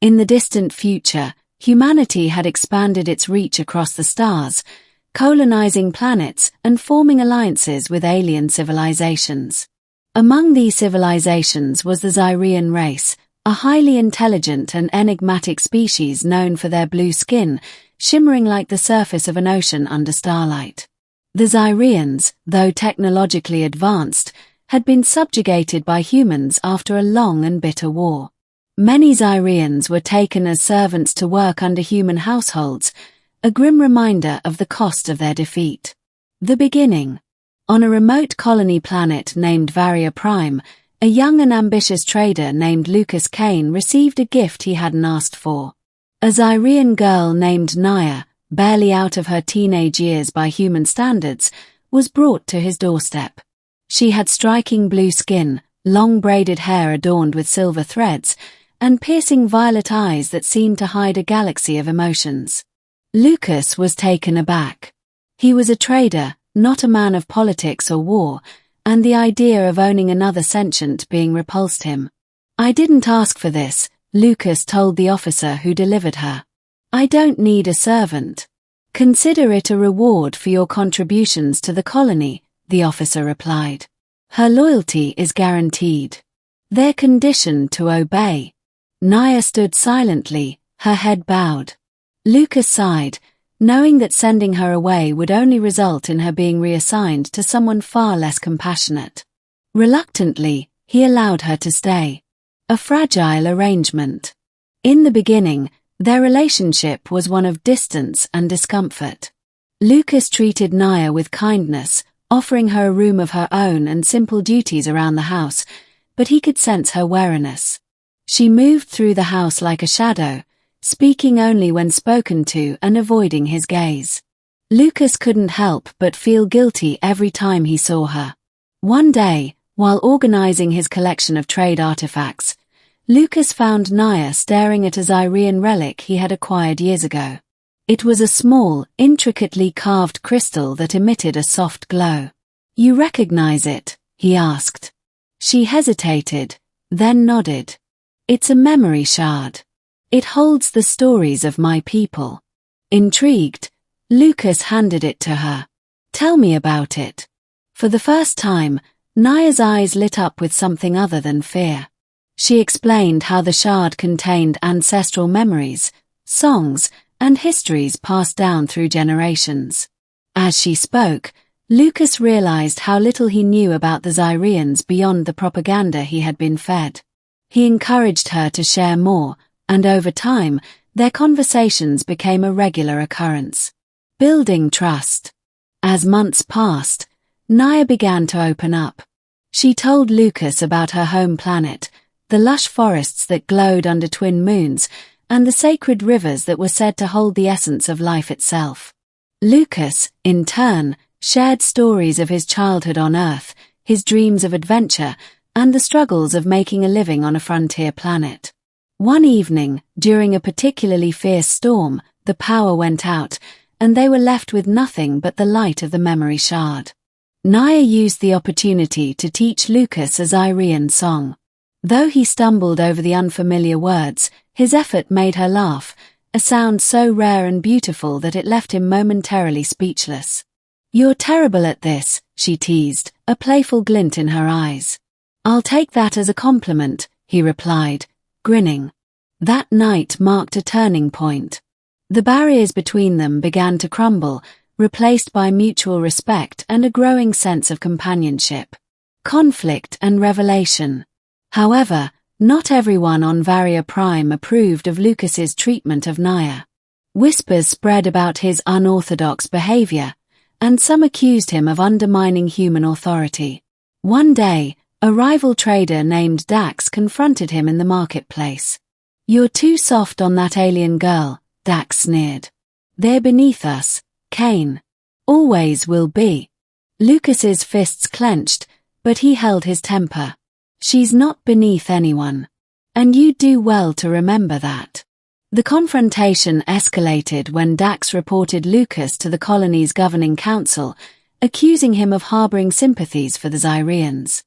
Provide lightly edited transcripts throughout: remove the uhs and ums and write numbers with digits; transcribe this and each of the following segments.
In the distant future, humanity had expanded its reach across the stars, colonizing planets and forming alliances with alien civilizations. Among these civilizations was the Zyrean race, a highly intelligent and enigmatic species known for their blue skin, shimmering like the surface of an ocean under starlight. The Zyreans, though technologically advanced, had been subjugated by humans after a long and bitter war. Many Zyreans were taken as servants to work under human households, a grim reminder of the cost of their defeat. The beginning. On a remote colony planet named Varia Prime, a young and ambitious trader named Lucas Kane received a gift he hadn't asked for. A Zyrean girl named Naya, barely out of her teenage years by human standards, was brought to his doorstep. She had striking blue skin, long braided hair adorned with silver threads, and piercing violet eyes that seemed to hide a galaxy of emotions. Lucas was taken aback. He was a trader, not a man of politics or war, and the idea of owning another sentient being repulsed him. "I didn't ask for this," Lucas told the officer who delivered her. "I don't need a servant. Consider it a reward for your contributions to the colony," the officer replied. "Her loyalty is guaranteed. They're conditioned to obey." Naya stood silently, her head bowed. Lucas sighed, knowing that sending her away would only result in her being reassigned to someone far less compassionate. Reluctantly, he allowed her to stay. A fragile arrangement. In the beginning, their relationship was one of distance and discomfort. Lucas treated Naya with kindness, offering her a room of her own and simple duties around the house, but he could sense her wariness. She moved through the house like a shadow, speaking only when spoken to and avoiding his gaze. Lucas couldn't help but feel guilty every time he saw her. One day, while organizing his collection of trade artifacts, Lucas found Naya staring at a Zyrean relic he had acquired years ago. It was a small, intricately carved crystal that emitted a soft glow. "You recognize it?" he asked. She hesitated, then nodded. "It's a memory shard. It holds the stories of my people." Intrigued, Lucas handed it to her. "Tell me about it." For the first time, Naya's eyes lit up with something other than fear. She explained how the shard contained ancestral memories, songs, and histories passed down through generations. As she spoke, Lucas realized how little he knew about the Zyreans beyond the propaganda he had been fed. He encouraged her to share more, and over time, their conversations became a regular occurrence. Building trust. As months passed, Naya began to open up. She told Lucas about her home planet, the lush forests that glowed under twin moons, and the sacred rivers that were said to hold the essence of life itself. Lucas, in turn, shared stories of his childhood on Earth, his dreams of adventure, and the struggles of making a living on a frontier planet. One evening, during a particularly fierce storm, the power went out, and they were left with nothing but the light of the memory shard. Naya used the opportunity to teach Lucas a Zyrean song. Though he stumbled over the unfamiliar words, his effort made her laugh, a sound so rare and beautiful that it left him momentarily speechless. "You're terrible at this," she teased, a playful glint in her eyes. "I'll take that as a compliment," he replied, grinning. That night marked a turning point. The barriers between them began to crumble, replaced by mutual respect and a growing sense of companionship. Conflict and revelation. However, not everyone on Varia Prime approved of Lucas's treatment of Naya. Whispers spread about his unorthodox behavior, and some accused him of undermining human authority. One day, a rival trader named Dax confronted him in the marketplace. "You're too soft on that alien girl," Dax sneered. "They're beneath us, Kane. Always will be." Lucas's fists clenched, but he held his temper. "She's not beneath anyone. And you do well to remember that." The confrontation escalated when Dax reported Lucas to the colony's governing council, accusing him of harboring sympathies for the Zyreans.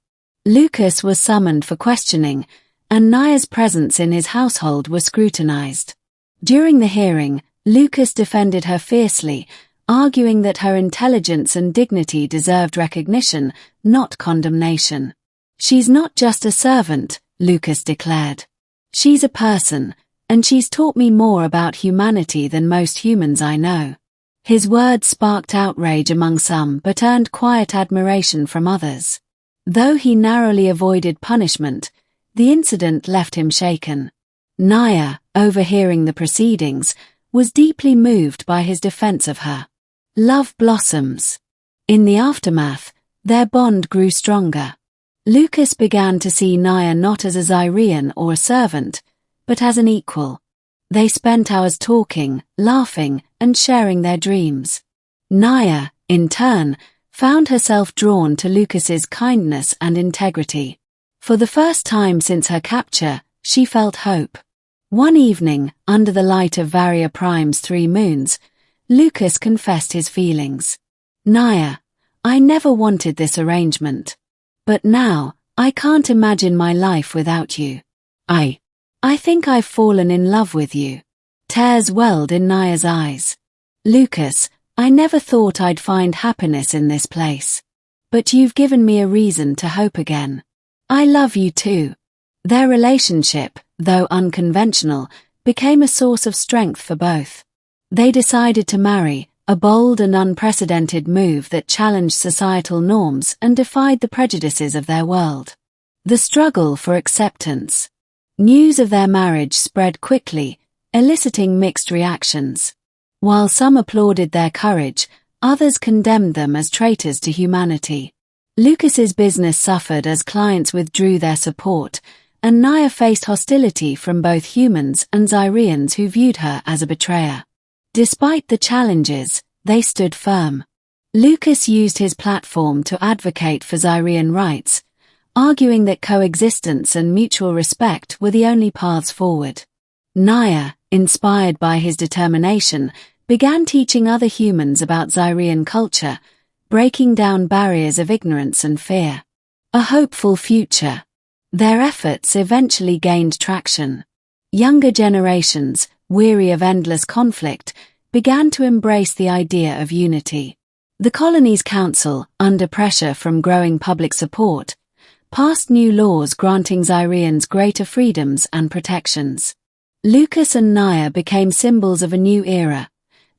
Lucas was summoned for questioning, and Naya's presence in his household were scrutinized. During the hearing, Lucas defended her fiercely, arguing that her intelligence and dignity deserved recognition, not condemnation. "She's not just a servant," Lucas declared. "She's a person, and she's taught me more about humanity than most humans I know." His words sparked outrage among some but earned quiet admiration from others. Though he narrowly avoided punishment, the incident left him shaken. Naya, overhearing the proceedings, was deeply moved by his defense of her. Love blossoms. In the aftermath, their bond grew stronger. Lucas began to see Naya not as a Zyrean or a servant, but as an equal. They spent hours talking, laughing, and sharing their dreams. Naya, in turn, found herself drawn to Lucas's kindness and integrity. For the first time since her capture, she felt hope. One evening, under the light of Varia Prime's 3 moons, Lucas confessed his feelings. "Naya, I never wanted this arrangement. But now, I can't imagine my life without you. I think I've fallen in love with you." Tears welled in Naya's eyes. "Lucas, I never thought I'd find happiness in this place. But you've given me a reason to hope again. I love you too." Their relationship, though unconventional, became a source of strength for both. They decided to marry, a bold and unprecedented move that challenged societal norms and defied the prejudices of their world. The struggle for acceptance. News of their marriage spread quickly, eliciting mixed reactions. While some applauded their courage, others condemned them as traitors to humanity. Lucas's business suffered as clients withdrew their support, and Naya faced hostility from both humans and Zyreans who viewed her as a betrayer. Despite the challenges, they stood firm. Lucas used his platform to advocate for Zyrean rights, arguing that coexistence and mutual respect were the only paths forward. Naya, inspired by his determination, began teaching other humans about Zyrean culture, breaking down barriers of ignorance and fear. A hopeful future. Their efforts eventually gained traction. Younger generations, weary of endless conflict, began to embrace the idea of unity. The colony's council, under pressure from growing public support, passed new laws granting Zyreans greater freedoms and protections. Lucas and Naya became symbols of a new era,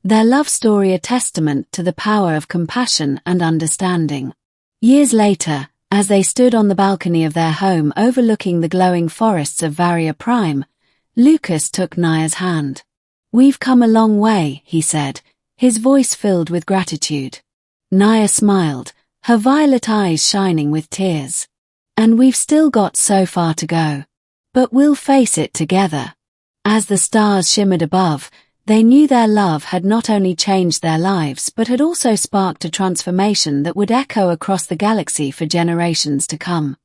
their love story a testament to the power of compassion and understanding. Years later, as they stood on the balcony of their home overlooking the glowing forests of Varia Prime, Lucas took Naya's hand. "We've come a long way," he said, his voice filled with gratitude. Naya smiled, her violet eyes shining with tears. "And we've still got so far to go. But we'll face it together." As the stars shimmered above, they knew their love had not only changed their lives but had also sparked a transformation that would echo across the galaxy for generations to come.